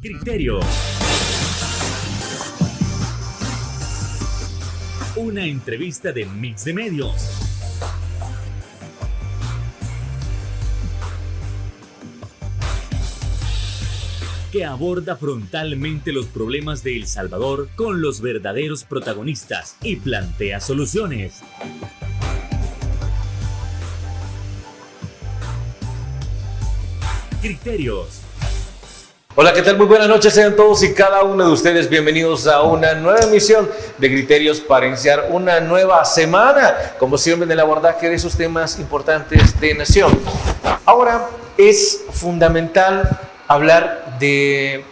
Criterio. Una entrevista de Mix de Medios. Que aborda frontalmente los problemas de El Salvador con los verdaderos protagonistas y plantea soluciones. Criterios. Hola, ¿qué tal? Muy buenas noches, sean todos y cada uno de ustedes bienvenidos a una nueva emisión de Criterios para iniciar una nueva semana, como siempre en el abordaje de esos temas importantes de nación. Ahora es fundamental hablar de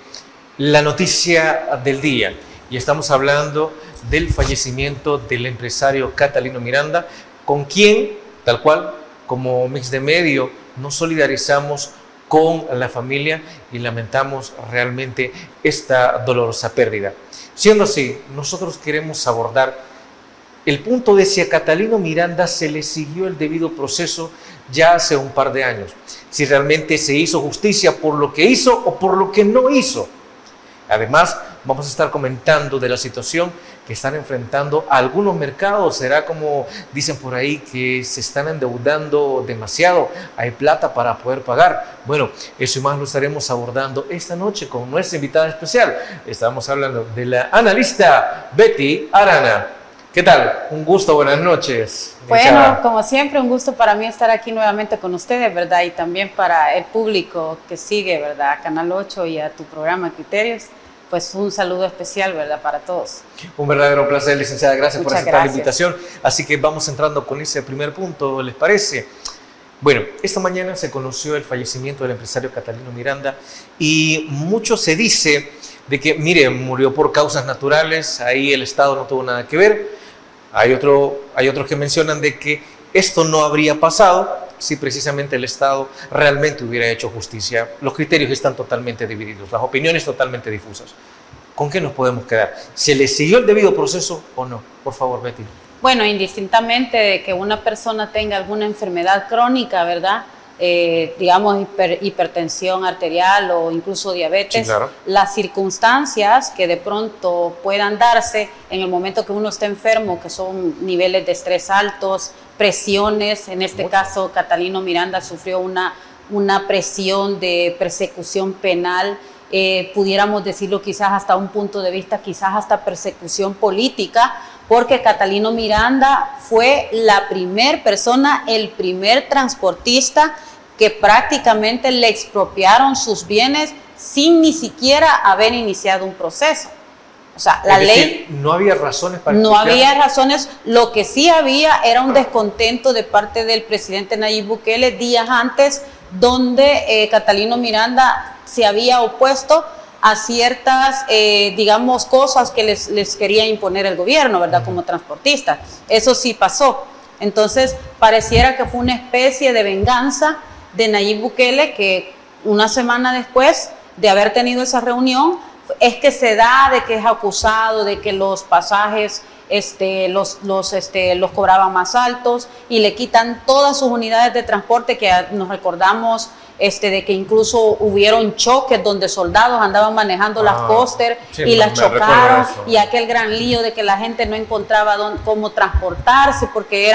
la noticia del día y estamos hablando del fallecimiento del empresario Catalino Miranda, con quien, tal cual, como Mix de Medio, nos solidarizamos con la familia y lamentamos realmente esta dolorosa pérdida. Siendo así, nosotros queremos abordar el punto de si a Catalino Miranda se le siguió el debido proceso ya hace un par de años, si realmente se hizo justicia por lo que hizo o por lo que no hizo. Además, vamos a estar comentando de la situación que están enfrentando algunos mercados. Será como dicen por ahí que se están endeudando demasiado, hay plata para poder pagar. Bueno, eso y más lo estaremos abordando esta noche con nuestra invitada especial. Estamos hablando de la analista Betty Arana. ¿Qué tal? Un gusto, buenas noches. Bueno, como siempre, un gusto para mí estar aquí nuevamente con ustedes, ¿verdad? Y también para el público que sigue, ¿verdad? Canal 8 y a tu programa Criterios. Pues un saludo especial, ¿verdad? Para todos. Un verdadero placer, licenciada. Gracias por aceptar la gracias. invitación. Así que vamos entrando con ese primer punto, ¿les parece? Bueno, esta mañana se conoció el fallecimiento del empresario Catalino Miranda y mucho se dice de que, mire, murió por causas naturales, ahí el Estado no tuvo nada que ver. Hay otros que mencionan de que esto no habría pasado si precisamente el Estado realmente hubiera hecho justicia. Los criterios están totalmente divididos, las opiniones totalmente difusas. ¿Con qué nos podemos quedar? ¿Se le siguió el debido proceso o no? Por favor, Betty. Bueno, indistintamente de que una persona tenga alguna enfermedad crónica, ¿verdad? Digamos hipertensión arterial o incluso diabetes, sí, claro. Las circunstancias que de pronto puedan darse en el momento que uno está enfermo, que son niveles de estrés altos, presiones, en este caso Catalino Miranda sufrió una presión de persecución penal, pudiéramos decirlo quizás hasta un punto de vista, quizás hasta persecución política, porque Catalino Miranda fue la primer persona, el primer transportista que prácticamente le expropiaron sus bienes sin ni siquiera haber iniciado un proceso. O sea, la ley... no había razones para... No había razones. Lo que sí había era un descontento de parte del presidente Nayib Bukele días antes, donde Catalino Miranda se había opuesto a ciertas, digamos, cosas que les quería imponer el gobierno, ¿verdad? Como transportistas. Eso sí pasó. Entonces, pareciera que fue una especie de venganza de Nayib Bukele, que una semana después de haber tenido esa reunión, es que se da de que es acusado de que los pasajes los cobraban más altos y le quitan todas sus unidades de transporte, que nos recordamos de que incluso hubieron choques donde soldados andaban manejando las Coaster, sí, y las chocaron, y aquel gran lío de que la gente no encontraba cómo transportarse porque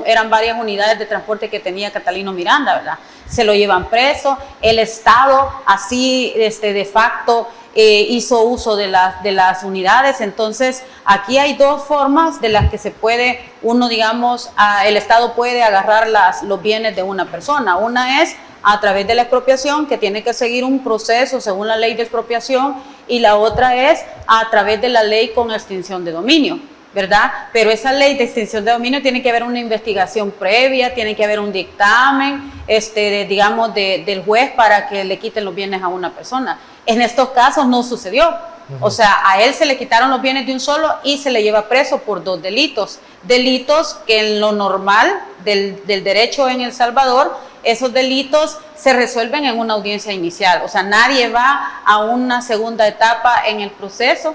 eran varias unidades de transporte que tenía Catalino Miranda, ¿verdad? Se lo llevan preso, el Estado así de facto hizo uso de las unidades. Entonces aquí hay dos formas de las que se puede, el Estado puede agarrar los bienes de una persona. Una es a través de la expropiación, que tiene que seguir un proceso según la ley de expropiación, y la otra es a través de la ley con extinción de dominio, ¿verdad? Pero esa ley de extinción de dominio tiene que haber una investigación previa, tiene que haber un dictamen, del juez para que le quiten los bienes a una persona. En estos casos no sucedió. O sea, a él se le quitaron los bienes de un solo y se le lleva preso por 2 delitos. Delitos que en lo normal del derecho en El Salvador, esos delitos se resuelven en una audiencia inicial. O sea, nadie va a una segunda etapa en el proceso.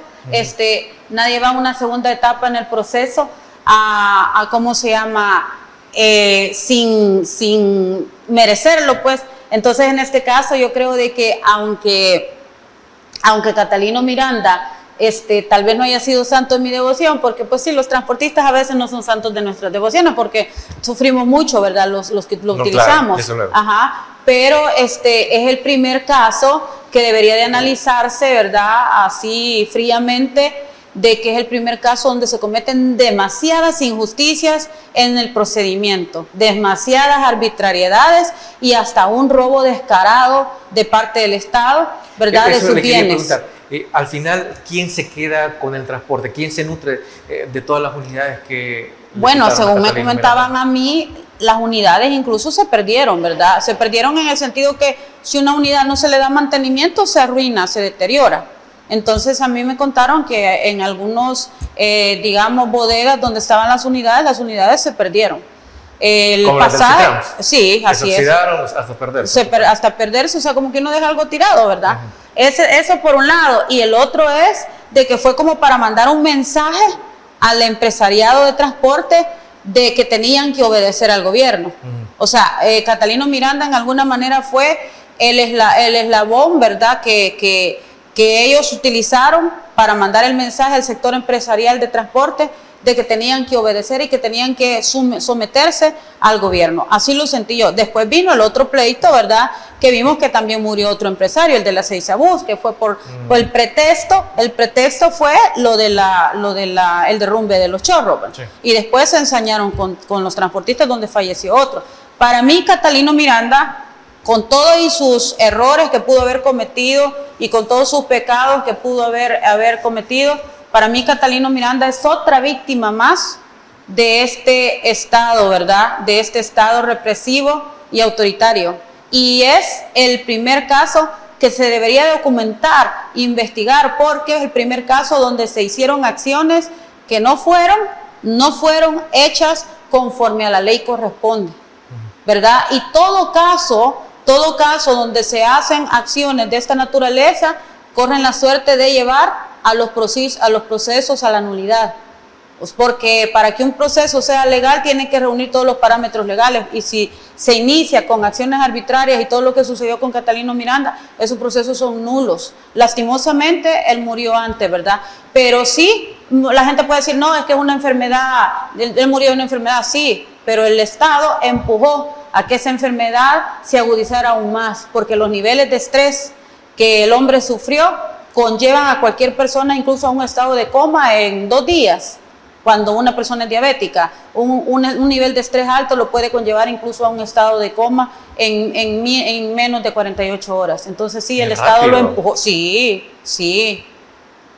Nadie va a una segunda etapa en el proceso sin merecerlo, pues. Entonces, en este caso, yo creo de que aunque aunque Catalino Miranda tal vez no haya sido santo de mi devoción, porque pues sí, los transportistas a veces no son santos de nuestras devociones, porque sufrimos mucho, ¿verdad? Los que lo utilizamos. Claro, ajá, pero es el primer caso que debería de analizarse, ¿verdad? Así fríamente, de que es el primer caso donde se cometen demasiadas injusticias en el procedimiento, demasiadas arbitrariedades y hasta un robo descarado de parte del Estado, ¿verdad? De sus bienes. Al final, ¿quién se queda con el transporte? ¿Quién se nutre de todas las unidades que... Bueno, según me comentaban a mí, las unidades incluso se perdieron, ¿verdad? Se perdieron en el sentido que si una unidad no se le da mantenimiento, se arruina, se deteriora. Entonces a mí me contaron que en algunos, digamos, bodegas donde estaban las unidades se perdieron. El ¿Como pasaje, sí, así es. Se oxidaron hasta perderse. Hasta perderse, o sea, como que uno deja algo tirado, ¿verdad? Eso por un lado. Y el otro es de que fue como para mandar un mensaje al empresariado de transporte de que tenían que obedecer al gobierno. O sea, Catalino Miranda en alguna manera fue el eslabón, ¿verdad?, que ellos utilizaron para mandar el mensaje al sector empresarial de transporte de que tenían que obedecer y que tenían que someterse al gobierno. Así lo sentí yo. Después vino el otro pleito, ¿verdad?, que vimos que también murió otro empresario, el de la Seisabús, que fue por el pretexto. El pretexto fue el derrumbe de los chorros. Sí. Y después se ensañaron con los transportistas, donde falleció otro. Para mí, Catalino Miranda, con todos y sus errores que pudo haber cometido y con todos sus pecados que pudo haber cometido, para mí Catalino Miranda es otra víctima más de este Estado, ¿verdad? De este Estado represivo y autoritario. Y es el primer caso que se debería documentar, investigar, porque es el primer caso donde se hicieron acciones que no fueron hechas conforme a la ley corresponde, ¿verdad? Y todo caso donde se hacen acciones de esta naturaleza corren la suerte de llevar a los procesos a la nulidad. Pues porque para que un proceso sea legal tiene que reunir todos los parámetros legales, y si se inicia con acciones arbitrarias y todo lo que sucedió con Catalino Miranda, esos procesos son nulos. Lastimosamente él murió antes, ¿verdad? Pero sí, la gente puede decir, no, es que es una enfermedad, él murió de una enfermedad, sí, pero el Estado empujó a que esa enfermedad se agudizara aún más, porque los niveles de estrés que el hombre sufrió conllevan a cualquier persona incluso a un estado de coma en 2 días. Cuando una persona es diabética, un nivel de estrés alto lo puede conllevar incluso a un estado de coma en menos de 48 horas. Entonces sí, el Estado lo empujó. Sí.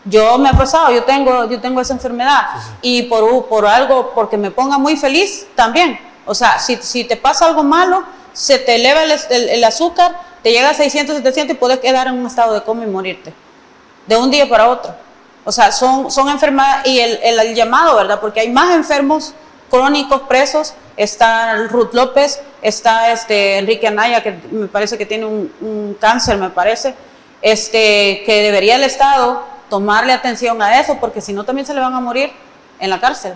Yo me ha pasado, yo tengo esa enfermedad, y por algo, porque me ponga muy feliz también. O sea, si te pasa algo malo, se te eleva el azúcar, te llega a 600, 700 y puedes quedar en un estado de coma y morirte de un día para otro. O sea, son enfermedades, y el llamado, ¿verdad? Porque hay más enfermos crónicos presos. Está Ruth López, está Enrique Anaya, que me parece que tiene un cáncer, me parece, que debería el Estado tomarle atención a eso, porque si no también se le van a morir en la cárcel.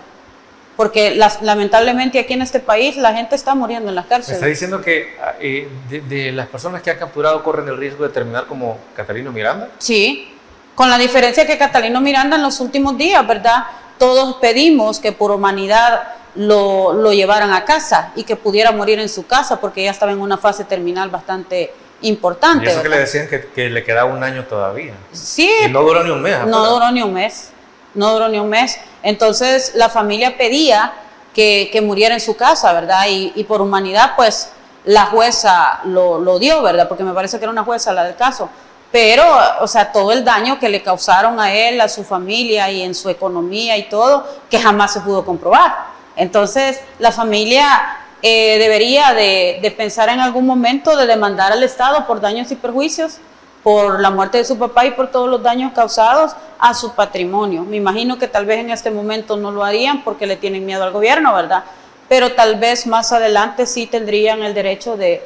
Porque lamentablemente aquí en este país la gente está muriendo en las cárceles. ¿Me está diciendo que de las personas que han capturado corren el riesgo de terminar como Catalino Miranda? Sí, con la diferencia que Catalino Miranda en los últimos días, ¿verdad? Todos pedimos que por humanidad lo llevaran a casa y que pudiera morir en su casa, porque ya estaba en una fase terminal bastante importante. Y eso, ¿verdad?, que le decían que le quedaba 1 año todavía. Sí. Y no duró ni un mes. No duró ni un mes. Entonces la familia pedía que muriera en su casa, ¿verdad? Y por humanidad, pues la jueza lo dio, ¿verdad? Porque me parece que era una jueza la del caso. Pero, o sea, todo el daño que le causaron a él, a su familia y en su economía y todo, que jamás se pudo comprobar. Entonces, la familia debería de pensar en algún momento de demandar al Estado por daños y perjuicios, por la muerte de su papá y por todos los daños causados a su patrimonio. Me imagino que tal vez en este momento no lo harían porque le tienen miedo al gobierno, ¿verdad? Pero tal vez más adelante sí tendrían el derecho de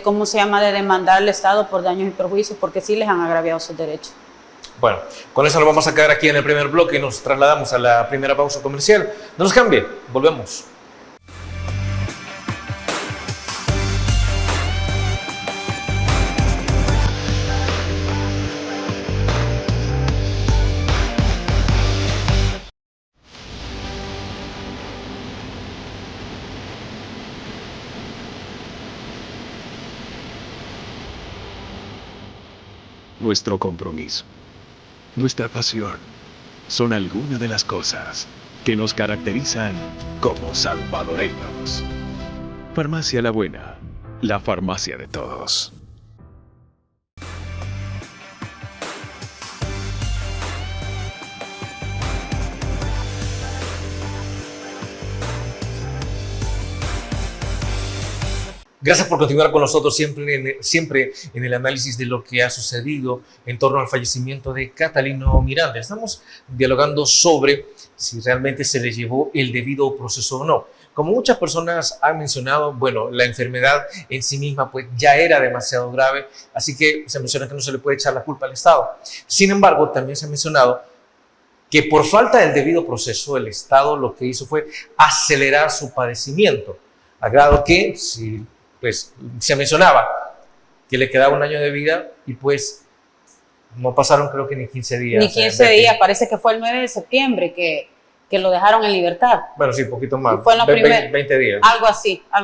¿cómo se llama?, de demandar al Estado por daños y perjuicios, porque sí les han agraviado sus derechos. Bueno, con eso nos vamos a quedar aquí en el primer bloque y nos trasladamos a la primera pausa comercial. No nos cambie, volvemos. nuestro compromiso, nuestra pasión, son algunas de las cosas que nos caracterizan como salvadoreños. Farmacia La Buena, la farmacia de todos. Gracias por continuar con nosotros siempre en el análisis de lo que ha sucedido en torno al fallecimiento de Catalino Miranda. Estamos dialogando sobre si realmente se le llevó el debido proceso o no. Como muchas personas han mencionado, bueno, la enfermedad en sí misma pues ya era demasiado grave, así que se menciona que no se le puede echar la culpa al Estado. Sin embargo, también se ha mencionado que por falta del debido proceso, el Estado lo que hizo fue acelerar su padecimiento, a grado que, pues se mencionaba que le quedaba 1 año de vida y pues no pasaron creo que ni 15 días. Ni 15 días, parece que fue el 9 de septiembre que lo dejaron en libertad. Bueno, sí, poquito más. Fue en la 20 días. Algo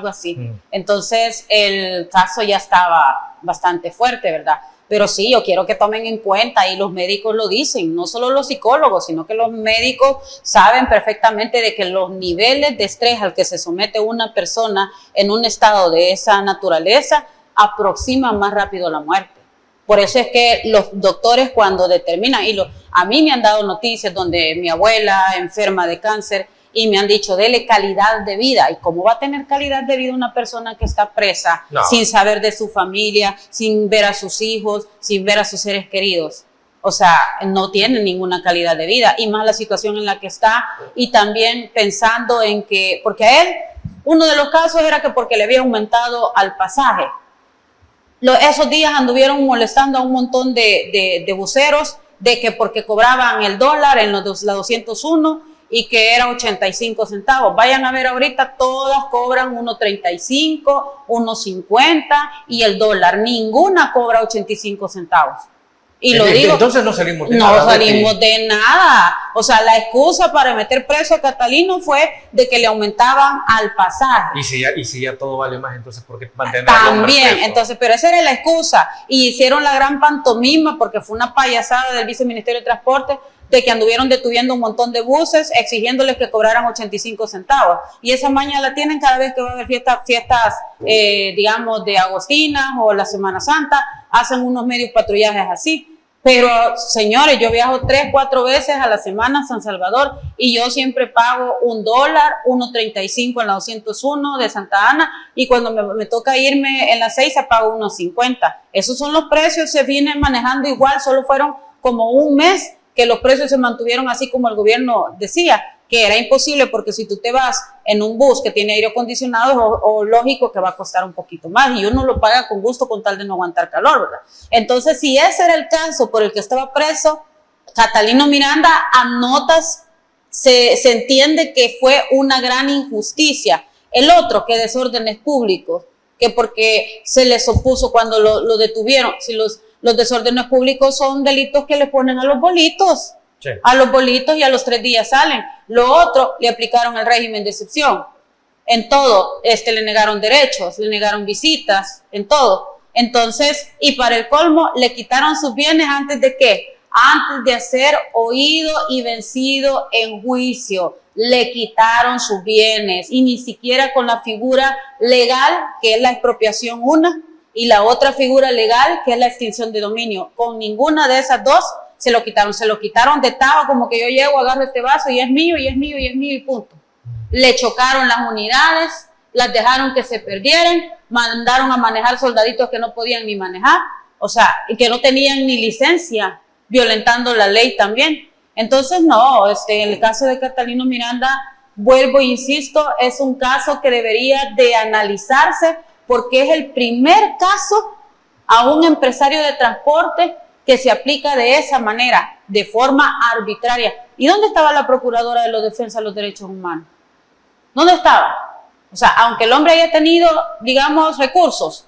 así. Entonces el caso ya estaba bastante fuerte, ¿verdad? Pero sí, yo quiero que tomen en cuenta, y los médicos lo dicen, no solo los psicólogos, sino que los médicos saben perfectamente de que los niveles de estrés al que se somete una persona en un estado de esa naturaleza aproximan más rápido la muerte. Por eso es que los doctores cuando determinan, a mí me han dado noticias donde mi abuela enferma de cáncer y me han dicho, dele calidad de vida. ¿Y cómo va a tener calidad de vida una persona que está presa, sin saber de su familia, sin ver a sus hijos, sin ver a sus seres queridos? O sea, no tiene ninguna calidad de vida, y más la situación en la que está, y también pensando en que, porque a él, uno de los casos era que porque le había aumentado al pasaje. Esos días anduvieron molestando a un montón de buceros de que porque cobraban el dólar en la 201 y que era 85 centavos. Vayan a ver ahorita, todas cobran 1.35, 1.50 y el dólar. Ninguna cobra 85 centavos. Y lo digo, entonces no salimos de nada. No salimos de nada. O sea, la excusa para meter preso a Catalino fue de que le aumentaban al pasaje. Y si ya todo vale más, entonces ¿por qué mantener también? Entonces, pero esa era la excusa. Y hicieron la gran pantomima, porque fue una payasada del viceministerio de Transporte, de que anduvieron deteniendo un montón de buses exigiéndoles que cobraran 85 centavos. Y esa maña la tienen cada vez que va a haber fiestas digamos, de agostinas o la Semana Santa, hacen unos medios patrullajes así. Pero, señores, yo viajo 3-4 veces a la semana a San Salvador y yo siempre pago $1, 1.35 en la 201 de Santa Ana, y cuando me toca irme en la 6 pago 1.50. Esos son los precios, se vienen manejando igual, solo fueron como un mes que los precios se mantuvieron así como el gobierno decía, que era imposible, porque si tú te vas en un bus que tiene aire acondicionado, o lógico que va a costar un poquito más, y uno lo paga con gusto con tal de no aguantar calor, ¿verdad? Entonces, si ese era el caso por el que estaba preso Catalino Miranda, a notas se entiende que fue una gran injusticia. El otro, que desórdenes públicos, que porque se les opuso cuando lo detuvieron. Si los desórdenes públicos son delitos que le ponen a los bolitos. Sí. A los bolitos, y a los 3 días salen. Lo otro, le aplicaron el régimen de excepción. En todo, le negaron derechos, le negaron visitas, en todo. Entonces, y para el colmo, le quitaron sus bienes antes de ¿qué? Antes de ser oído y vencido en juicio. Le quitaron sus bienes, y ni siquiera con la figura legal, que es la expropiación una, y la otra figura legal, que es la extinción de dominio. Con ninguna de esas dos se lo quitaron de taba, como que yo llego, agarro este vaso y es mío, y es mío, y es mío, y punto. Le chocaron las unidades, las dejaron que se perdieran, mandaron a manejar soldaditos que no podían ni manejar, o sea, y que no tenían ni licencia, violentando la ley también. Entonces, no, el caso de Catalino Miranda, vuelvo e insisto, es un caso que debería de analizarse, porque es el primer caso a un empresario de transporte que se aplica de esa manera, de forma arbitraria. ¿Y dónde estaba la procuradora de la defensa de los derechos humanos? ¿Dónde estaba? O sea, aunque el hombre haya tenido, digamos, recursos,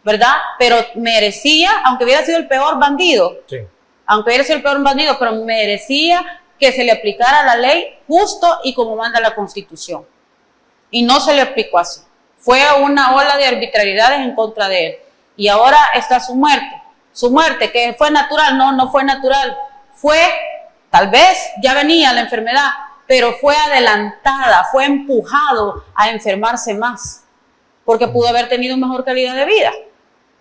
¿verdad? Pero merecía, aunque hubiera sido el peor bandido, sí. Aunque hubiera sido el peor bandido, pero merecía que se le aplicara la ley justo y como manda la Constitución. Y no se le aplicó así. Fue una ola de arbitrariedades en contra de él. Y ahora está su muerte. su muerte, que fue natural, no fue natural, fue, tal vez ya venía la enfermedad, pero fue adelantada, fue empujado a enfermarse más, porque pudo haber tenido mejor calidad de vida,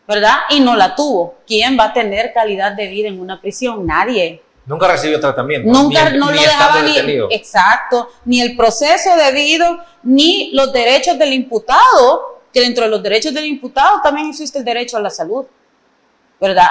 ¿verdad? Y no la tuvo. ¿Quién va a tener calidad de vida en una prisión? Nadie. Nunca recibió tratamiento. Nunca, no lo dejaba ni, exacto, ni el proceso debido, ni los derechos del imputado, que dentro de los derechos del imputado también existe el derecho a la salud, ¿verdad?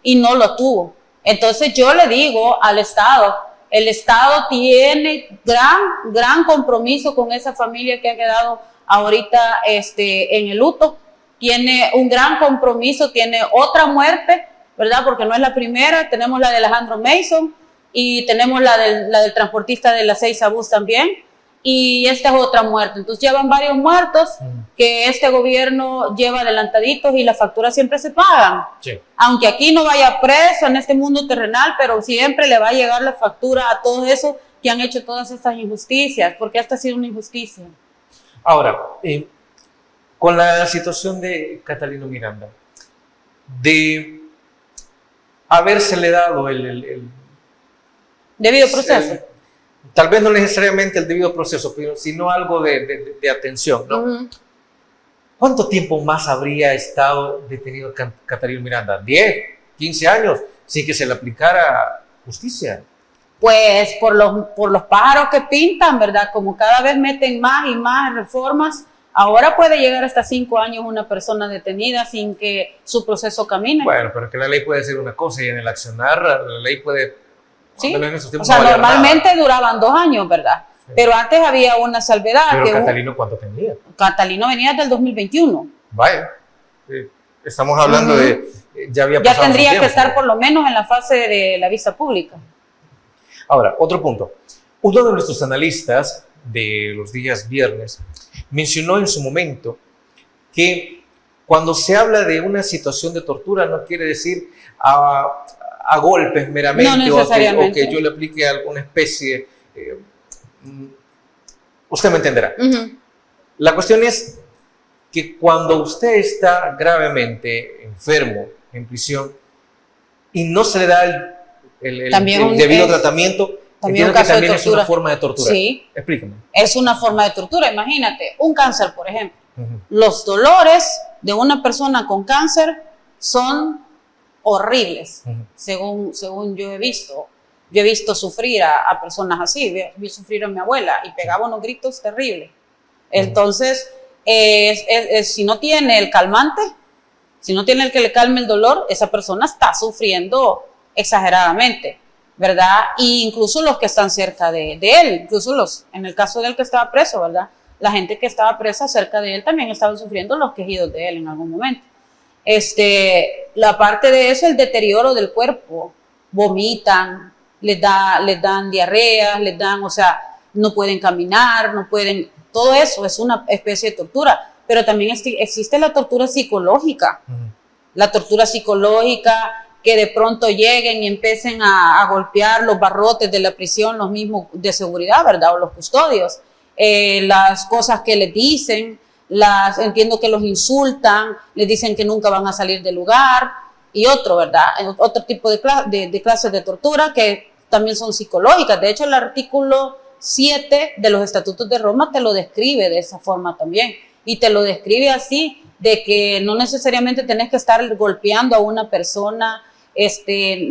Y no lo tuvo. Entonces yo le digo al Estado, el Estado tiene gran compromiso con esa familia que ha quedado ahorita en el luto, tiene un gran compromiso, tiene otra muerte, ¿verdad? Porque no es la primera, tenemos la de Alejandro Mason y tenemos la del transportista de la Seiza Bus también, y esta es otra muerte. Entonces llevan varios muertos que este gobierno lleva adelantaditos y las facturas siempre se pagan. Sí. Aunque aquí no vaya preso en este mundo terrenal, pero siempre le va a llegar la factura a todos esos que han hecho todas estas injusticias, porque esta ha sido una injusticia. Ahora, con la situación de Catalino Miranda, de habérsele dado el debido proceso. Tal vez no necesariamente el debido proceso, pero sino algo de atención, ¿no? ¿Cuánto tiempo más habría estado detenido Catalino Miranda? ¿10, 15 años sin que se le aplicara justicia? Pues por los pájaros que pintan, ¿verdad? Como cada vez meten más y más reformas, ahora puede llegar hasta 5 años una persona detenida sin que su proceso camine. Bueno, pero que la ley puede ser una cosa y en el accionar la ley puede... Sí, o sea, normalmente duraban 2 años, ¿verdad? Sí. Pero antes había una salvedad. ¿Pero Catalino cuánto tenía? Catalino venía desde el 2021. Vaya, estamos hablando de... Ya tendría que estar por lo menos en la fase de la vista pública. Ahora, otro punto. Uno de nuestros analistas de los días viernes mencionó en su momento que cuando se habla de una situación de tortura no quiere decir a golpes meramente no o que yo le aplique alguna especie, usted me entenderá. La cuestión es que cuando usted está gravemente enfermo en prisión y no se le da el debido tratamiento, también es una forma de tortura. Sí. Explícame. Es una forma de tortura. Imagínate, un cáncer, por ejemplo. Los dolores de una persona con cáncer son horribles, según yo he visto. Yo he visto sufrir a personas así. Vi sufrir a mi abuela y pegaba unos gritos terribles. Entonces, si no tiene el calmante, si no tiene el que le calme el dolor, esa persona está sufriendo exageradamente, ¿verdad? Y incluso los que están cerca de él, incluso en el caso del que estaba preso, ¿verdad? La gente que estaba presa cerca de él también estaba sufriendo los quejidos de él en algún momento. La parte de eso, el deterioro del cuerpo, vomitan, les dan diarreas, o sea, no pueden caminar, no pueden, todo eso es una especie de tortura, pero también existe la tortura psicológica, la tortura psicológica, que de pronto lleguen y empiecen a golpear los barrotes de la prisión, los mismos de seguridad, ¿verdad? O los custodios, las cosas que les dicen, entiendo que los insultan, les dicen que nunca van a salir del lugar, y ¿verdad? Otro tipo de clases de tortura que también son psicológicas. De hecho, el artículo 7 de los Estatutos de Roma te lo describe de esa forma también, y te lo describe así, de que no necesariamente tenés que estar golpeando a una persona,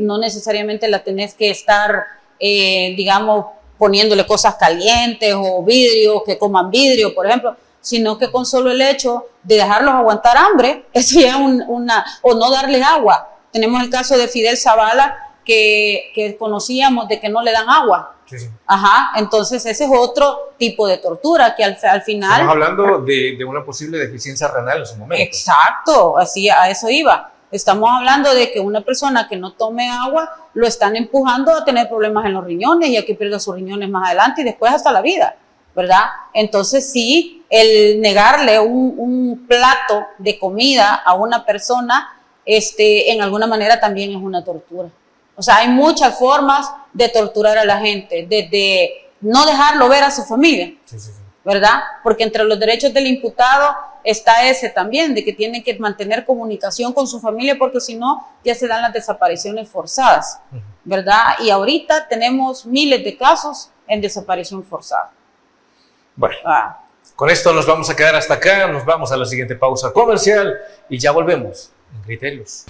no necesariamente la tenés que estar, digamos, poniéndole cosas calientes o vidrio, que coman vidrio, por ejemplo, sino que con solo el hecho de dejarlos aguantar hambre, eso ya o no darles agua. Tenemos el caso de Fidel Zavala, que conocíamos de que no le dan agua. Sí, sí. Ajá, entonces ese es otro tipo de tortura que al final... Estamos hablando de una posible deficiencia renal en su momento. Exacto, así a eso iba. Estamos hablando de que una persona que no tome agua lo están empujando a tener problemas en los riñones y a que pierda sus riñones más adelante y después hasta la vida, ¿verdad? Entonces sí, el negarle un plato de comida a una persona, en alguna manera también es una tortura. O sea, hay muchas formas de torturar a la gente, desde no dejarlo ver a su familia. Sí. ¿verdad? Porque entre los derechos del imputado está ese también, de que tiene que mantener comunicación con su familia, porque si no, ya se dan las desapariciones forzadas, ¿verdad? Y ahorita tenemos miles de casos en desaparición forzada. Bueno, con esto nos vamos a quedar hasta acá, nos vamos a la siguiente pausa comercial y ya volvemos en Criterios.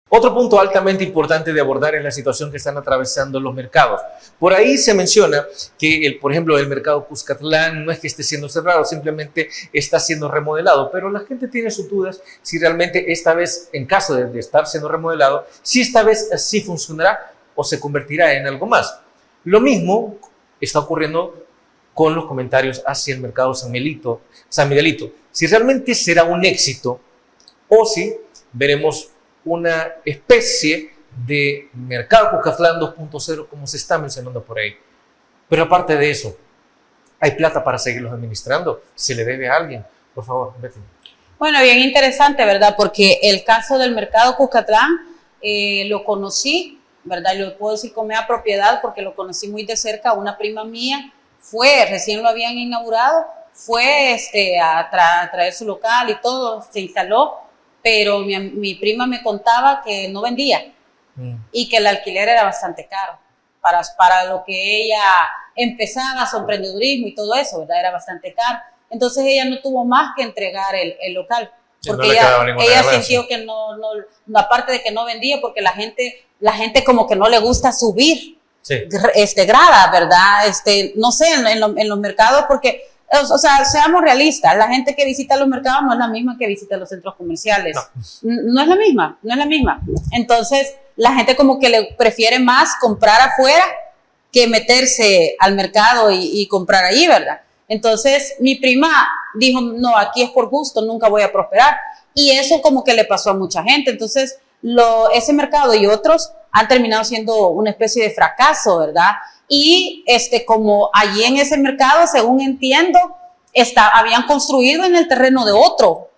Otro punto altamente importante de abordar es la situación que están atravesando los mercados. Por ahí se menciona que, por ejemplo, el mercado Cuscatlán no es que esté siendo cerrado, simplemente está siendo remodelado, pero la gente tiene sus dudas si realmente esta vez, en caso de estar siendo remodelado, si esta vez sí funcionará o se convertirá en algo más. Lo mismo está ocurriendo con los comentarios hacia el mercado San Miguelito. Si realmente será un éxito o si veremos una especie de mercado Cuscatlán 2.0 como se está mencionando por ahí. Pero aparte de eso, ¿hay plata para seguirlos administrando? ¿Se le debe a alguien? Por favor, Betty. Bueno, bien interesante, ¿verdad? Porque el caso del mercado Cuscatlán lo conocí, ¿verdad? Y lo puedo decir con media propiedad porque lo conocí muy de cerca. Una prima mía recién lo habían inaugurado, fue a traer su local y todo, se instaló. Pero mi prima me contaba que no vendía y que el alquiler era bastante caro para lo que ella empezaba, su emprendedurismo y todo eso, ¿verdad? Era bastante caro. Entonces ella no tuvo más que entregar el local, porque ella sintió que no, aparte de que no vendía, porque la gente como que no le gusta subir grada, ¿verdad? No sé, en los mercados, porque... O sea, seamos realistas, la gente que visita los mercados no es la misma que visita los centros comerciales. No es la misma. Entonces, la gente como que le prefiere más comprar afuera que meterse al mercado y comprar ahí, ¿verdad? Entonces, mi prima dijo, no, aquí es por gusto, nunca voy a prosperar. Y eso como que le pasó a mucha gente. Entonces, ese mercado y otros han terminado siendo una especie de fracaso, ¿verdad? Y como allí en ese mercado, según entiendo, habían construido en el terreno de otro.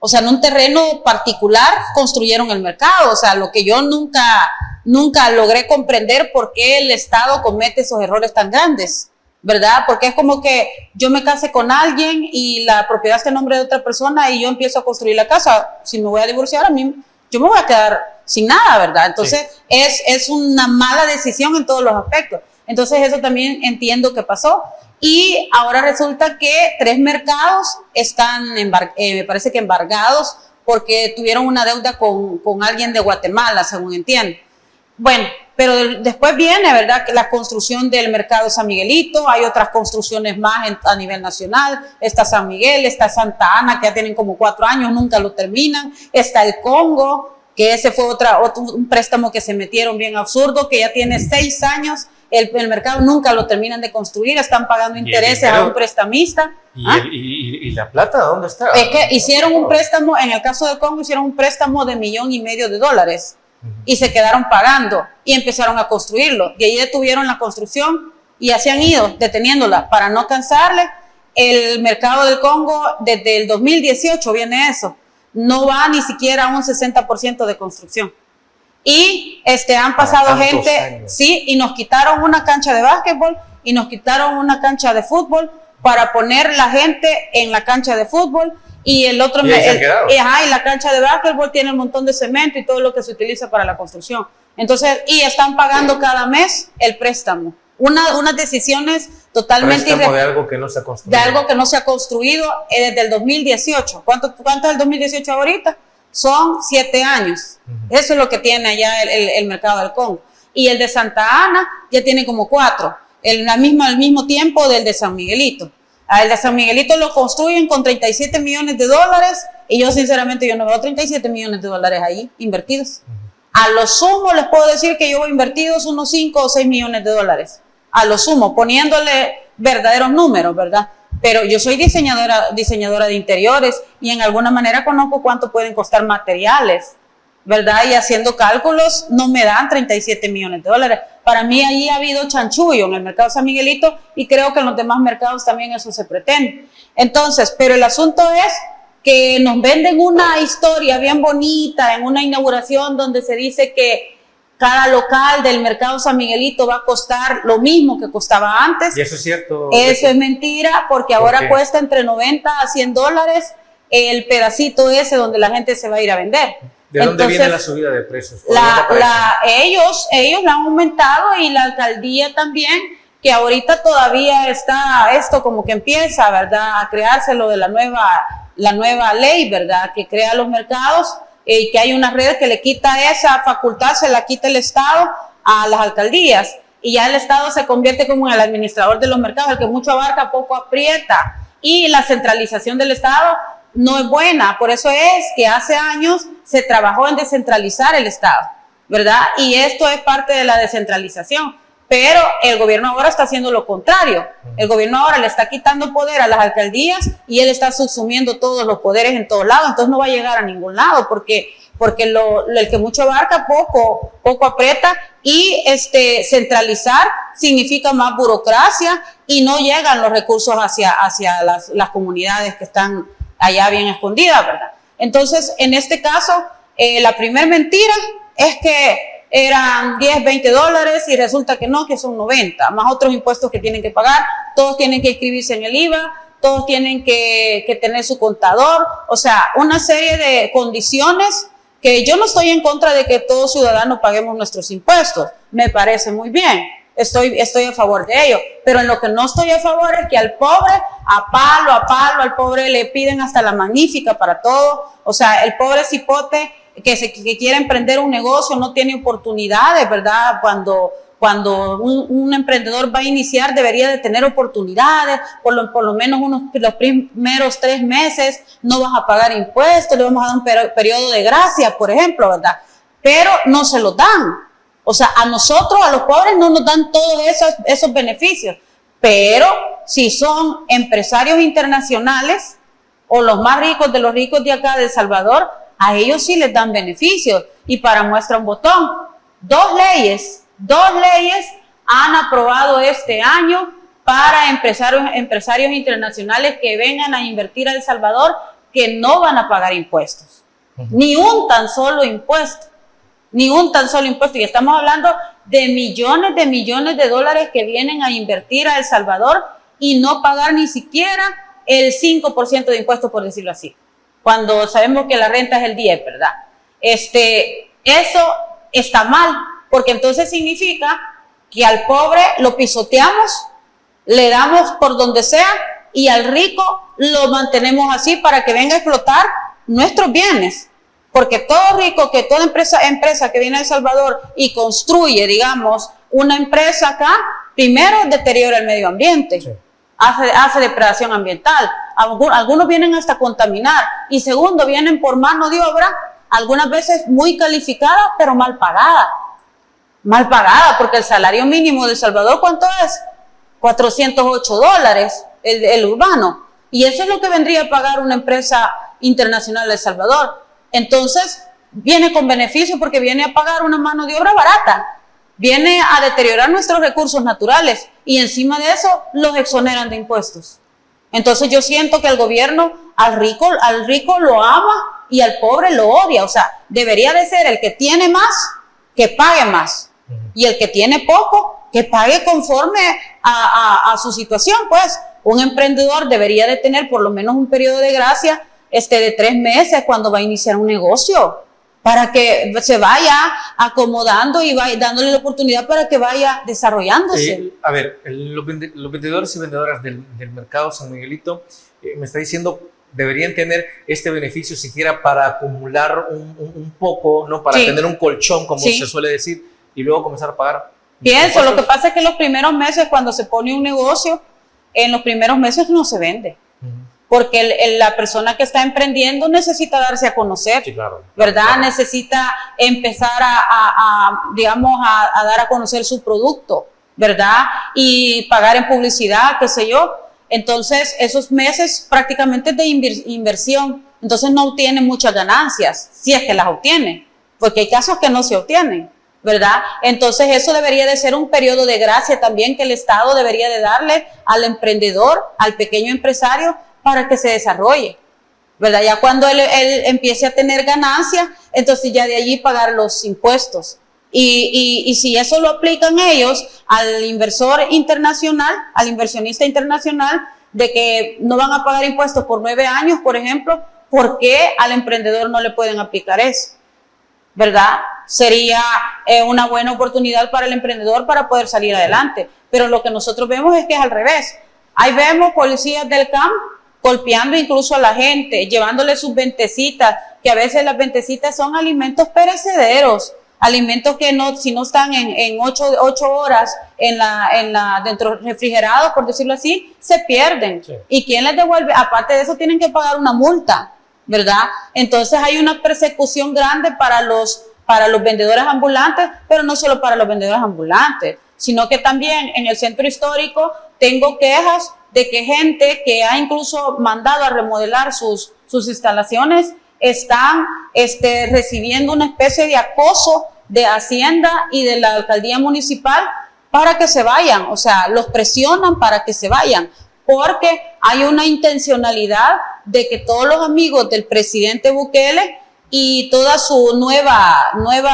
O sea, en un terreno particular construyeron el mercado. O sea, lo que yo nunca logré comprender por qué el Estado comete esos errores tan grandes, ¿verdad? Porque es como que yo me case con alguien y la propiedad está en nombre de otra persona y yo empiezo a construir la casa. Si me voy a divorciar, yo me voy a quedar sin nada, ¿verdad? Entonces, es una mala decisión en todos los aspectos. Entonces, eso también entiendo que pasó. Y ahora resulta que 3 mercados están, me parece que embargados, porque tuvieron una deuda con alguien de Guatemala, según entiendo. Bueno, pero después viene, ¿verdad?, que la construcción del mercado San Miguelito, hay otras construcciones más a nivel nacional, está San Miguel, está Santa Ana, que ya tienen como 4 años, nunca lo terminan, está el Congo, que ese fue un préstamo que se metieron bien absurdo, que ya tiene 6 años, el mercado nunca lo terminan de construir, están pagando intereses a un prestamista. ¿Y la plata dónde está? Es que hicieron un préstamo, en el caso del Congo hicieron un préstamo de $1,500,000 y se quedaron pagando y empezaron a construirlo. Y ahí detuvieron la construcción y así han ido deteniéndola para no cansarle. El mercado del Congo desde el 2018 viene eso, no va ni siquiera a un 60% de construcción. Y han pasado gente, años. Sí, y nos quitaron una cancha de básquetbol y nos quitaron una cancha de fútbol para poner la gente en la cancha de fútbol y el otro y la cancha de básquetbol tiene un montón de cemento y todo lo que se utiliza para la construcción. Entonces, y están pagando cada mes el préstamo. Unas decisiones totalmente de algo que no se ha construido. De algo que no se ha construido desde el 2018. ¿Cuánto es el 2018 ahorita? Son 7 años. Eso es lo que tiene allá el mercado del Congo. Y el de Santa Ana ya tiene como 4. Al mismo tiempo del de San Miguelito. El de San Miguelito lo construyen con $37 millones y yo sinceramente no veo $37 millones ahí invertidos. A lo sumo les puedo decir que yo he invertido unos $5 o $6 millones. A lo sumo, poniéndole verdaderos números, ¿verdad? Pero yo soy diseñadora de interiores y en alguna manera conozco cuánto pueden costar materiales, ¿verdad? Y haciendo cálculos no me dan 37 millones de dólares. Para mí ahí ha habido chanchullo en el mercado San Miguelito y creo que en los demás mercados también eso se pretende. Entonces, pero el asunto es que nos venden una historia bien bonita en una inauguración donde se dice que cada local del mercado San Miguelito va a costar lo mismo que costaba antes. ¿Y eso es cierto? Eso es mentira, porque ahora cuesta entre 90 a 100 dólares el pedacito ese donde la gente se va a ir a vender. ¿De dónde viene la subida de precios? Ellos la han aumentado y la alcaldía también, que ahorita todavía está esto como que empieza, ¿verdad?, a crearse lo de la nueva ley, ¿verdad?, que crea los mercados y que hay una red que le quita esa facultad, se la quita el Estado a las alcaldías y ya el Estado se convierte como en el administrador de los mercados, el que mucho abarca, poco aprieta, y la centralización del Estado no es buena. Por eso es que hace años se trabajó en descentralizar el Estado, ¿verdad? Y esto es parte de la descentralización. Pero el gobierno ahora está haciendo lo contrario. El gobierno ahora le está quitando poder a las alcaldías y él está subsumiendo todos los poderes en todos lados. Entonces no va a llegar a ningún lado porque el que mucho abarca, poco aprieta, y centralizar significa más burocracia y no llegan los recursos hacia las comunidades que están allá bien escondidas, ¿verdad? Entonces, en este caso, la primera mentira es que eran 10, 20 dólares y resulta que no, que son 90, más otros impuestos que tienen que pagar, todos tienen que inscribirse en el IVA, todos tienen que tener su contador, o sea, una serie de condiciones que yo no estoy en contra de que todos ciudadanos paguemos nuestros impuestos, me parece muy bien, estoy a favor de ello, pero en lo que no estoy a favor es que al pobre, a palo, al pobre le piden hasta la magnífica para todo, o sea, el pobre cipote que quiere emprender un negocio no tiene oportunidades, ¿verdad? Cuando un emprendedor va a iniciar debería de tener oportunidades, por lo menos los primeros 3 meses no vas a pagar impuestos, le vamos a dar un periodo de gracia, por ejemplo, ¿verdad? Pero no se los dan. O sea, a nosotros, a los pobres, no nos dan todos esos beneficios. Pero si son empresarios internacionales o los más ricos de los ricos de acá de El Salvador, a ellos sí les dan beneficios. Y para muestra un botón, dos leyes han aprobado este año para empresarios internacionales que vengan a invertir a El Salvador, que no van a pagar impuestos. Ni un tan solo impuesto. Y estamos hablando de millones de dólares que vienen a invertir a El Salvador y no pagar ni siquiera el 5% de impuestos, por decirlo así, cuando sabemos que la renta es el 10%, ¿verdad? Eso está mal, porque entonces significa que al pobre lo pisoteamos, le damos por donde sea, y al rico lo mantenemos así para que venga a explotar nuestros bienes. Porque todo rico, que toda empresa que viene a El Salvador y construye, digamos, una empresa acá, primero deteriora el medio ambiente, sí, hace depredación ambiental, algunos vienen hasta a contaminar, y segundo, vienen por mano de obra, algunas veces muy calificada, pero mal pagada, porque el salario mínimo de El Salvador, ¿cuánto es? $408, el urbano, y eso es lo que vendría a pagar una empresa internacional de El Salvador. Entonces, viene con beneficio porque viene a pagar una mano de obra barata, viene a deteriorar nuestros recursos naturales y encima de eso los exoneran de impuestos. Entonces yo siento que el gobierno al rico lo ama y al pobre lo odia. O sea, debería de ser el que tiene más, que pague más, y el que tiene poco, que pague conforme a su situación. Pues un emprendedor debería de tener por lo menos un periodo de gracia de 3 meses cuando va a iniciar un negocio, para que se vaya acomodando y vaya dándole la oportunidad para que vaya desarrollándose. A ver, los vendedores y vendedoras del mercado San Miguelito, me está diciendo, deberían tener este beneficio siquiera para acumular un poco, ¿no? Para tener un colchón, como se suele decir, y luego comenzar a pagar. Pienso, lo que pasa es que los primeros meses, cuando se pone un negocio, en los primeros meses no se vende. Porque la persona que está emprendiendo necesita darse a conocer, sí, claro, ¿verdad? Claro. Necesita empezar digamos, a dar a conocer su producto, ¿verdad? Y pagar en publicidad, qué sé yo. Entonces, esos meses prácticamente de inversión, entonces no obtiene muchas ganancias, si es que las obtiene, porque hay casos que no se obtienen, ¿verdad? Entonces eso debería de ser un periodo de gracia también que el Estado debería de darle al emprendedor, al pequeño empresario, para que se desarrolle, ¿verdad? Ya cuando él empiece a tener ganancias, entonces ya de allí pagar los impuestos. Y si eso lo aplican ellos al inversor internacional, al inversionista internacional, de que no van a pagar impuestos por 9 años, por ejemplo, ¿por qué al emprendedor no le pueden aplicar eso? ¿Verdad? Sería una buena oportunidad para el emprendedor para poder salir adelante. Pero lo que nosotros vemos es que es al revés. Ahí vemos policías del campo golpeando incluso a la gente, llevándole sus ventecitas, que a veces las ventecitas son alimentos perecederos, alimentos que no, si no están en 8 horas dentro refrigerados, por decirlo así, se pierden. Sí. ¿Y quién les devuelve? Aparte de eso, tienen que pagar una multa, ¿verdad? Entonces hay una persecución grande para los vendedores ambulantes, pero no solo para los vendedores ambulantes, sino que también en el centro histórico tengo quejas de que gente que ha incluso mandado a remodelar sus instalaciones están recibiendo una especie de acoso de Hacienda y de la alcaldía municipal para que se vayan, o sea, los presionan para que se vayan, porque hay una intencionalidad de que todos los amigos del presidente Bukele y toda su nueva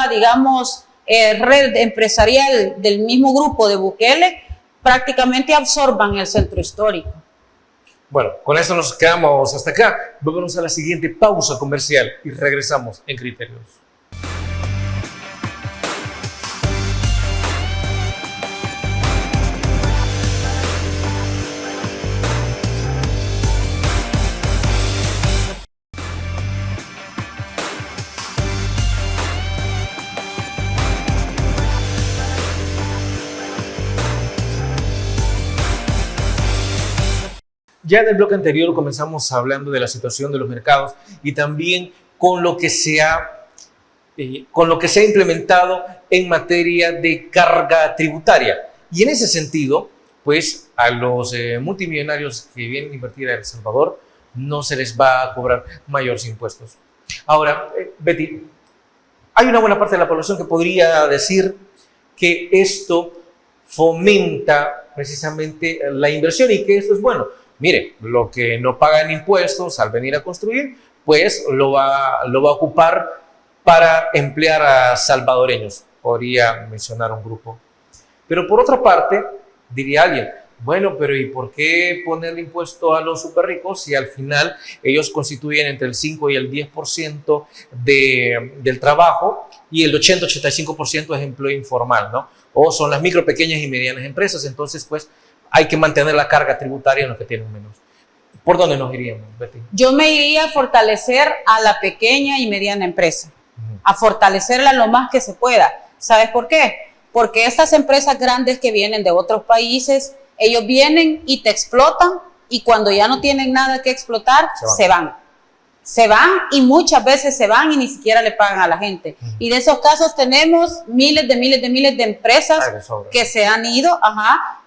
digamos, red empresarial del mismo grupo de Bukele prácticamente absorban el centro histórico. Bueno, con eso nos quedamos hasta acá. Vámonos a la siguiente pausa comercial y regresamos en Criterios. Ya en el bloque anterior comenzamos hablando de la situación de los mercados y también con lo que se ha implementado en materia de carga tributaria. Y en ese sentido, pues a los multimillonarios que vienen a invertir a El Salvador no se les va a cobrar mayores impuestos. Ahora, Betty, hay una buena parte de la población que podría decir que esto fomenta precisamente la inversión y que esto es bueno. Mire, lo que no pagan impuestos al venir a construir, pues lo va a ocupar para emplear a salvadoreños. Podría mencionar un grupo. Pero por otra parte, diría alguien, bueno, pero ¿y por qué ponerle impuesto a los súper ricos si al final ellos constituyen entre el 5 y el 10% del trabajo y el 80-85% es empleo informal, ¿no? O son las micro, pequeñas y medianas empresas, entonces pues hay que mantener la carga tributaria en los que tienen menos. ¿Por dónde nos iríamos, Betty? Yo me iría a fortalecer a la pequeña y mediana empresa, a fortalecerla lo más que se pueda. ¿Sabes por qué? Porque estas empresas grandes que vienen de otros países, ellos vienen y te explotan y cuando ya no tienen nada que explotar, se van. Se van y muchas veces se van y ni siquiera le pagan a la gente. Y de esos casos tenemos miles de empresas que se han ido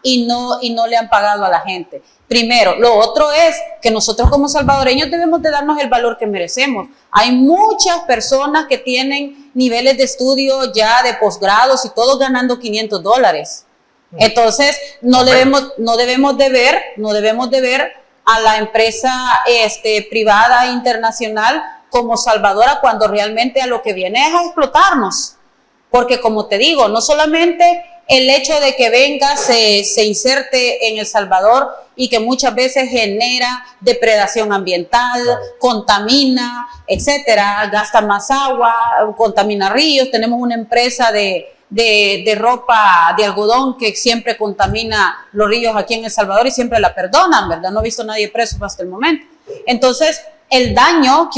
y no le han pagado a la gente. Primero. Lo otro es que nosotros como salvadoreños debemos de darnos el valor que merecemos. Hay muchas personas que tienen niveles de estudio ya de posgrados y todos ganando $500. Entonces no debemos de ver a la empresa privada internacional como salvadora cuando realmente a lo que viene es a explotarnos. Porque como te digo, no solamente el hecho de que venga, se inserte en El Salvador y que muchas veces genera depredación ambiental, contamina, etcétera, gasta más agua, contamina ríos. Tenemos una empresa de ropa de algodón que siempre contamina los ríos aquí en El Salvador y siempre la perdonan, ¿verdad? No he visto a nadie preso hasta el momento. Entonces, el daño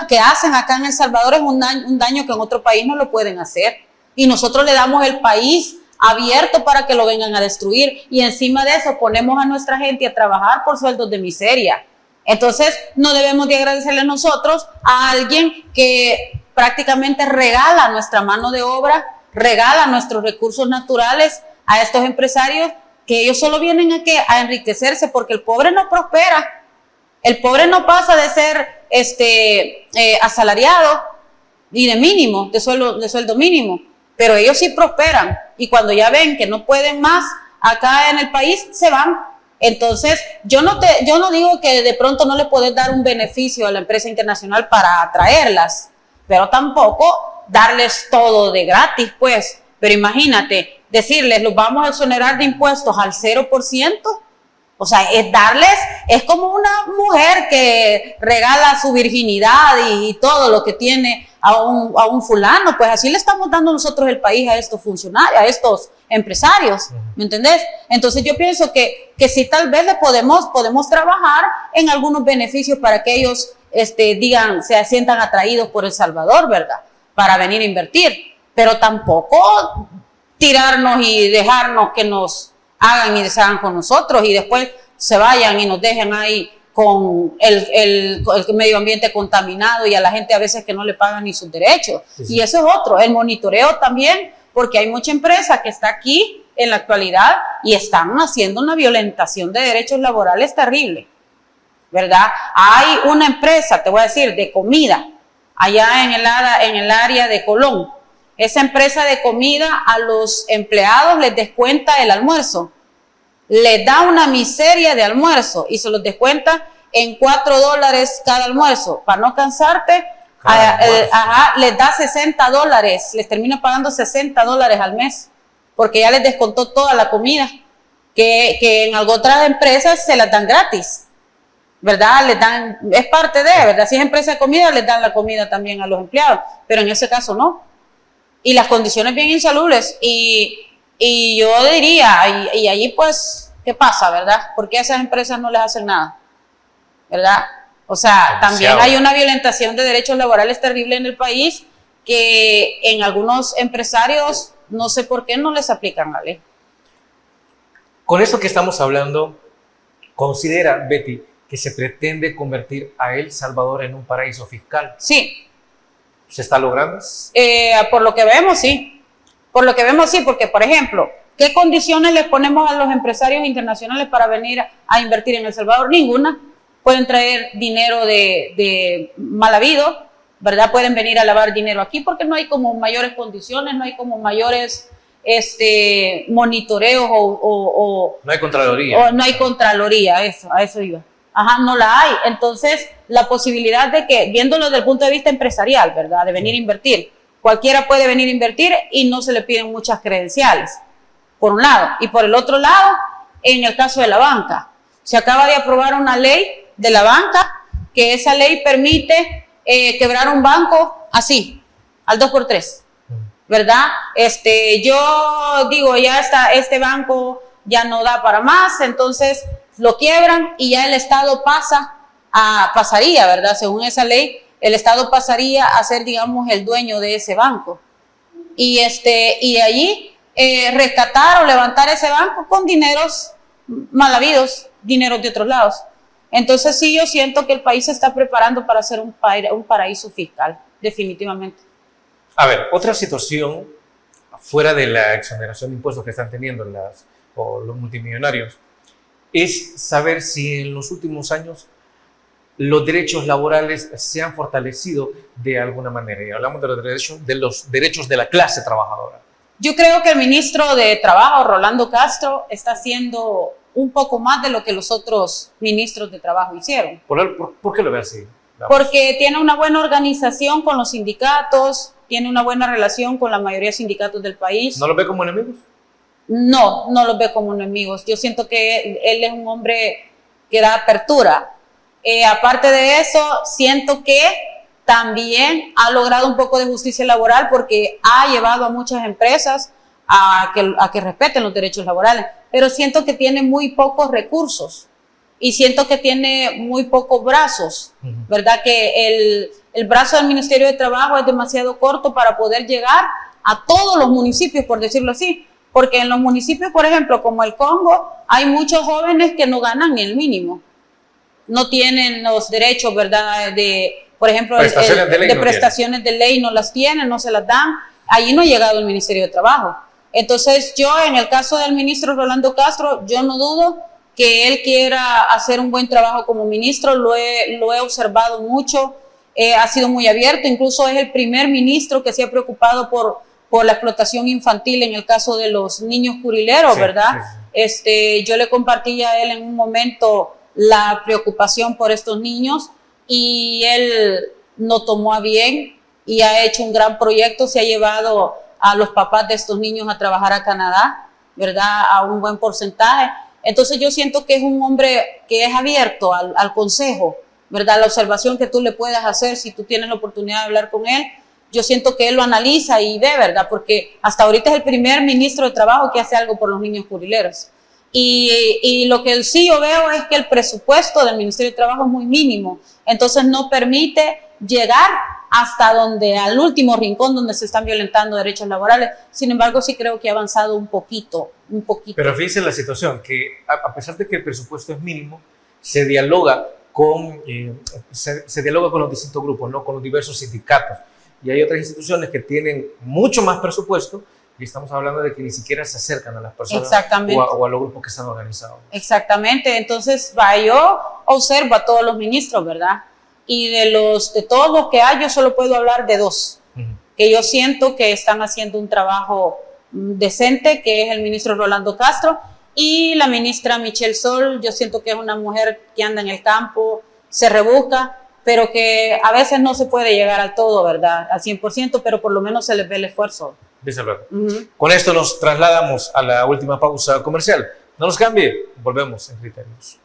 que hacen acá en El Salvador es un daño que en otro país no lo pueden hacer. Y nosotros le damos el país abierto para que lo vengan a destruir. Y encima de eso ponemos a nuestra gente a trabajar por sueldos de miseria. Entonces, no debemos de agradecerle a nosotros a alguien que prácticamente regala nuestra mano de obra, regala nuestros recursos naturales a estos empresarios que ellos solo vienen a enriquecerse porque el pobre no prospera. El pobre no pasa de ser asalariado, y de mínimo, de sueldo mínimo, pero ellos sí prosperan y cuando ya ven que no pueden más acá en el país, se van. Entonces, yo no digo que de pronto no le puedes dar un beneficio a la empresa internacional para atraerlas, pero tampoco darles todo de gratis, pues. Pero imagínate, decirles, los vamos a exonerar de impuestos al 0%, o sea, es como una mujer que regala su virginidad y todo lo que tiene a un fulano, pues así le estamos dando nosotros el país a estos funcionarios, a estos empresarios, ¿me entendés? Entonces yo pienso que sí, tal vez le podemos trabajar en algunos beneficios para que ellos se sientan atraídos por El Salvador, ¿verdad? Para venir a invertir, pero tampoco tirarnos y dejarnos que nos hagan y deshagan con nosotros y después se vayan y nos dejen ahí con el medio ambiente contaminado y a la gente a veces que no le pagan ni sus derechos. Sí, sí. Y eso es otro, el monitoreo también, porque hay mucha empresa que está aquí en la actualidad y están haciendo una violentación de derechos laborales terrible, ¿verdad? Hay una empresa, te voy a decir, de comida, allá en el área de Colón. Esa empresa de comida a los empleados les descuenta el almuerzo. Les da una miseria de almuerzo y se los descuenta en $4 cada almuerzo. Para no cansarte, les da $60. Les termina pagando $60 al mes porque ya les descontó toda la comida que en otras empresas se las dan gratis, ¿verdad? Les dan, es parte de, ¿verdad? Si es empresa de comida, les dan la comida también a los empleados, pero en ese caso no. Y las condiciones bien insalubres y yo diría, y allí pues, ¿qué pasa, verdad? ¿Por qué a esas empresas no les hacen nada? ¿Verdad? O sea, también hay una violentación de derechos laborales terrible en el país que en algunos empresarios no sé por qué no les aplican la ley. Con esto que estamos hablando, ¿considera, Betty, que se pretende convertir a El Salvador en un paraíso fiscal? Sí. ¿Se está logrando? Por lo que vemos, sí. Por lo que vemos, sí, porque, por ejemplo, ¿qué condiciones les ponemos a los empresarios internacionales para venir a invertir en El Salvador? Ninguna. Pueden traer dinero de mal habido, ¿verdad? Pueden venir a lavar dinero aquí porque no hay como mayores condiciones, no hay como mayores monitoreos o no hay contraloría. No hay contraloría, a eso iba. Ajá, no la hay. Entonces, la posibilidad de que, viéndolo desde el punto de vista empresarial, ¿verdad? De venir a invertir. Cualquiera puede venir a invertir y no se le piden muchas credenciales, por un lado. Y por el otro lado, en el caso de la banca, se acaba de aprobar una ley de la banca, que esa ley permite quebrar un banco así, al 2x3, ¿verdad? Yo digo, ya está, este banco ya no da para más, entonces lo quiebran y ya el Estado pasaría, ¿verdad? Según esa ley, el Estado pasaría a ser, digamos, el dueño de ese banco. Y de allí rescatar o levantar ese banco con dineros mal habidos, dineros de otros lados. Entonces sí, yo siento que el país se está preparando para ser un paraíso fiscal, definitivamente. A ver, otra situación fuera de la exoneración de impuestos que están teniendo los multimillonarios es saber si en los últimos años los derechos laborales se han fortalecido de alguna manera. Y hablamos de los derechos de la clase trabajadora. Yo creo que el ministro de Trabajo, Rolando Castro, está haciendo un poco más de lo que los otros ministros de Trabajo hicieron. ¿Por qué lo ve así? Vamos. Porque tiene una buena organización con los sindicatos, tiene una buena relación con la mayoría de sindicatos del país. ¿No los ve como enemigos? No los ve como enemigos. Yo siento que él es un hombre que da apertura. Aparte de eso, siento que también ha logrado un poco de justicia laboral porque ha llevado a muchas empresas a que respeten los derechos laborales, pero siento que tiene muy pocos recursos y siento que tiene muy pocos brazos, ¿verdad? Que el brazo del Ministerio de Trabajo es demasiado corto para poder llegar a todos los municipios, por decirlo así, porque en los municipios, por ejemplo, como el Congo, hay muchos jóvenes que no ganan ni el mínimo, no tienen los derechos, ¿verdad? Por ejemplo, prestaciones de ley no las tienen, no se las dan. Allí no ha llegado el Ministerio de Trabajo. Entonces yo, en el caso del ministro Rolando Castro, yo no dudo que él quiera hacer un buen trabajo como ministro, lo he observado mucho ha sido muy abierto, incluso es el primer ministro que se ha preocupado por la explotación infantil en el caso de los niños curileros, sí, ¿verdad? Sí. Yo le compartí a él en un momento la preocupación por estos niños y él lo tomó a bien y ha hecho un gran proyecto, se ha llevado a los papás de estos niños a trabajar a Canadá, ¿verdad? A un buen porcentaje. Entonces yo siento que es un hombre que es abierto al consejo, ¿verdad? La observación que tú le puedas hacer si tú tienes la oportunidad de hablar con él, yo siento que él lo analiza y ve, ¿verdad? Porque hasta ahorita es el primer ministro de Trabajo que hace algo por los niños curileros. Y lo que sí yo veo es que el presupuesto del Ministerio de Trabajo es muy mínimo, entonces no permite llegar hasta al último rincón donde se están violentando derechos laborales. Sin embargo, sí creo que ha avanzado un poquito. Pero fíjense la situación, que a pesar de que el presupuesto es mínimo, se dialoga con los distintos grupos, ¿no? Con los diversos sindicatos. Y hay otras instituciones que tienen mucho más presupuesto y estamos hablando de que ni siquiera se acercan a las personas o a los grupos que están organizados. Exactamente. Entonces, yo observo a todos los ministros, ¿verdad? Y de todos los que hay, yo solo puedo hablar de dos, que yo siento que están haciendo un trabajo decente, que es el ministro Rolando Castro y la ministra Michelle Sol. Yo siento que es una mujer que anda en el campo, se rebusca, pero que a veces no se puede llegar al todo, ¿verdad? Al 100%, pero por lo menos se les ve el esfuerzo. Desde luego. Con esto nos trasladamos a la última pausa comercial. No nos cambie, volvemos en Criterios.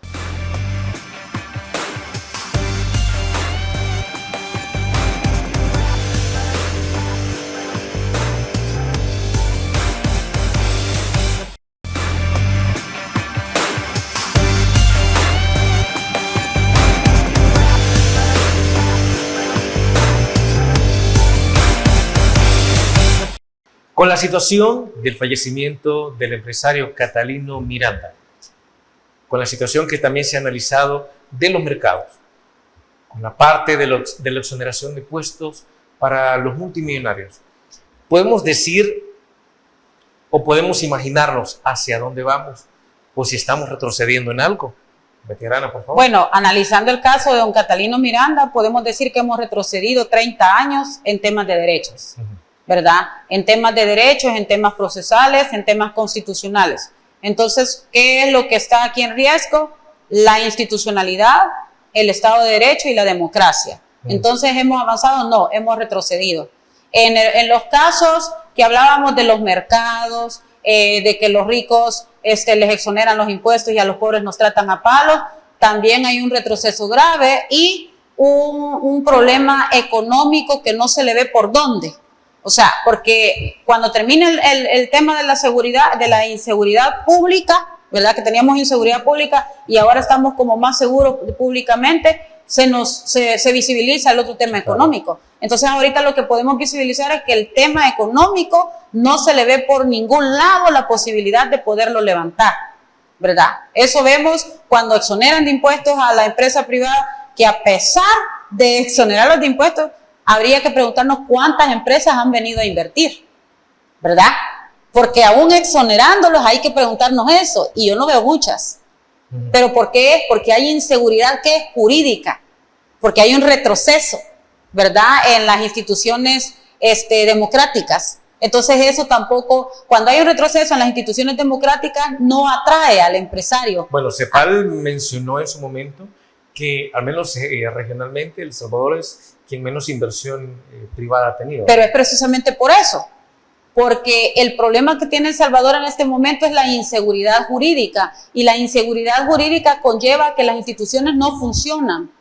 Con la situación del fallecimiento del empresario Catalino Miranda, con la situación que también se ha analizado de los mercados, con la parte de la exoneración de impuestos para los multimillonarios, podemos decir o podemos imaginarnos hacia dónde vamos o si estamos retrocediendo en algo. Veterana, por favor. Bueno, analizando el caso de don Catalino Miranda, podemos decir que hemos retrocedido 30 años en temas de derechos. ¿Verdad? En temas de derechos, en temas procesales, en temas constitucionales. Entonces, ¿qué es lo que está aquí en riesgo? La institucionalidad, el Estado de Derecho y la democracia. Entonces, ¿hemos avanzado? No, hemos retrocedido. En los casos que hablábamos de los mercados, de que los ricos les exoneran los impuestos y a los pobres nos tratan a palos, también hay un retroceso grave y un problema económico que no se le ve por dónde. O sea, porque cuando termine el tema de la seguridad, de la inseguridad pública, ¿verdad? Que teníamos inseguridad pública y ahora estamos como más seguros públicamente, se visibiliza el otro tema económico. Entonces ahorita lo que podemos visibilizar es que el tema económico no se le ve por ningún lado la posibilidad de poderlo levantar, ¿verdad? Eso vemos cuando exoneran de impuestos a la empresa privada, que a pesar de exonerarlos de impuestos, habría que preguntarnos cuántas empresas han venido a invertir, ¿verdad? Porque aún exonerándolos hay que preguntarnos eso, y yo no veo muchas. ¿Pero por qué? Porque hay inseguridad que es jurídica, porque hay un retroceso, ¿verdad? En las instituciones democráticas. Entonces eso tampoco, cuando hay un retroceso en las instituciones democráticas, no atrae al empresario. Bueno, CEPAL mencionó en su momento que al menos regionalmente El Salvador es quien menos inversión privada ha tenido. Pero es precisamente por eso, porque el problema que tiene El Salvador en este momento es la inseguridad jurídica, y la inseguridad jurídica conlleva que las instituciones no funcionan,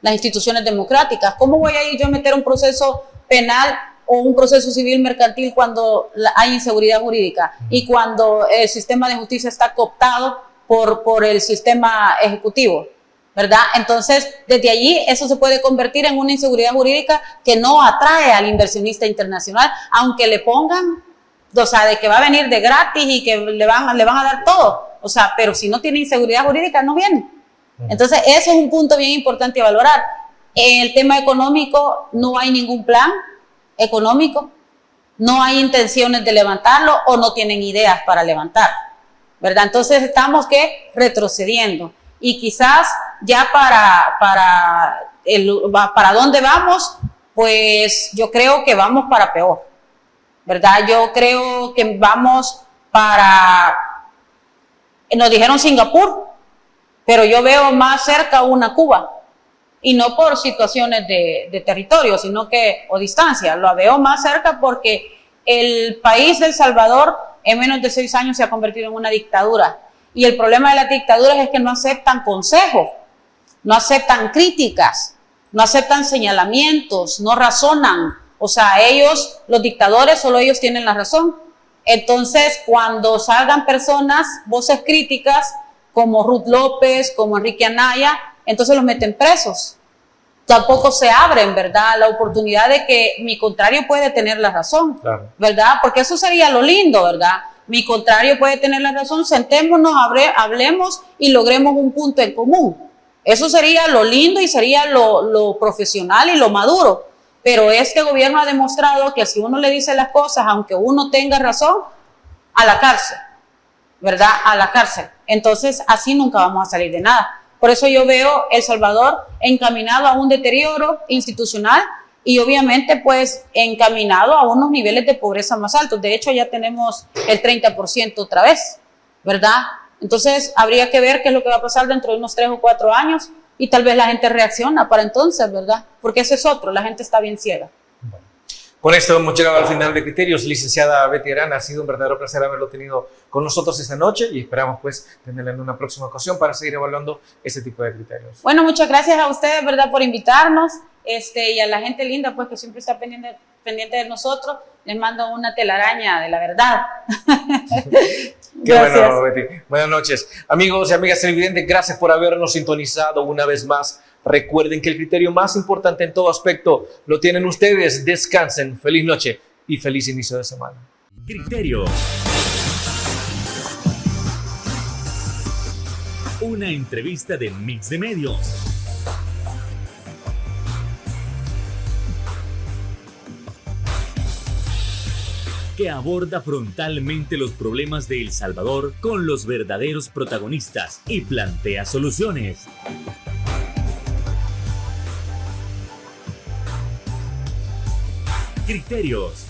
las instituciones democráticas. ¿Cómo voy a ir yo a meter un proceso penal o un proceso civil mercantil cuando hay inseguridad jurídica y cuando el sistema de justicia está cooptado por el sistema ejecutivo? ¿Verdad? Entonces, desde allí eso se puede convertir en una inseguridad jurídica que no atrae al inversionista internacional, aunque le pongan, o sea, de que va a venir de gratis y que le van a dar todo, o sea, pero si no tiene inseguridad jurídica no viene. Entonces, eso es un punto bien importante a valorar. En el tema económico no hay ningún plan económico, no hay intenciones de levantarlo o no tienen ideas para levantar, ¿verdad? Entonces, estamos retrocediendo. Y quizás ya para ¿para dónde vamos? Pues yo creo que vamos para peor, ¿verdad? Yo creo que vamos nos dijeron Singapur, pero yo veo más cerca una Cuba, y no por situaciones de territorio, o distancia, lo veo más cerca porque el país de El Salvador en menos de 6 años se ha convertido en una dictadura, y el problema de las dictaduras es que no aceptan consejos, no aceptan críticas, no aceptan señalamientos, no razonan. O sea, los dictadores, solo ellos tienen la razón. Entonces, cuando salgan personas, voces críticas, como Ruth López, como Enrique Anaya, entonces los meten presos. Tampoco se abren, ¿verdad?, la oportunidad de que mi contrario puede tener la razón, claro, ¿verdad? Porque eso sería lo lindo, ¿verdad? Mi contrario puede tener la razón, sentémonos, hablemos y logremos un punto en común. Eso sería lo lindo y sería lo profesional y lo maduro. Pero este gobierno ha demostrado que si uno le dice las cosas, aunque uno tenga razón, a la cárcel, ¿verdad? A la cárcel. Entonces, así nunca vamos a salir de nada. Por eso yo veo El Salvador encaminado a un deterioro institucional y obviamente pues encaminado a unos niveles de pobreza más altos. De hecho, ya tenemos el 30% otra vez, ¿verdad? Entonces, habría que ver qué es lo que va a pasar dentro de unos 3 o 4 años y tal vez la gente reacciona para entonces, ¿verdad? Porque ese es otro, la gente está bien ciega. Bueno, con esto hemos llegado al final de Criterios. Licenciada Betty Arana, ha sido un verdadero placer haberlo tenido con nosotros esta noche y esperamos pues tenerla en una próxima ocasión para seguir evaluando este tipo de criterios. Bueno, muchas gracias a ustedes, ¿verdad?, por invitarnos y a la gente linda pues que siempre está pendiente de nosotros. Les mando una telaraña de la verdad. Qué bueno, Betty. Buenas noches. Amigos y amigas televidentes, gracias por habernos sintonizado una vez más. Recuerden que el criterio más importante en todo aspecto lo tienen ustedes. Descansen. Feliz noche y feliz inicio de semana. Criterio. Una entrevista de Mix de Medios. Que aborda frontalmente los problemas de El Salvador con los verdaderos protagonistas y plantea soluciones. Criterios.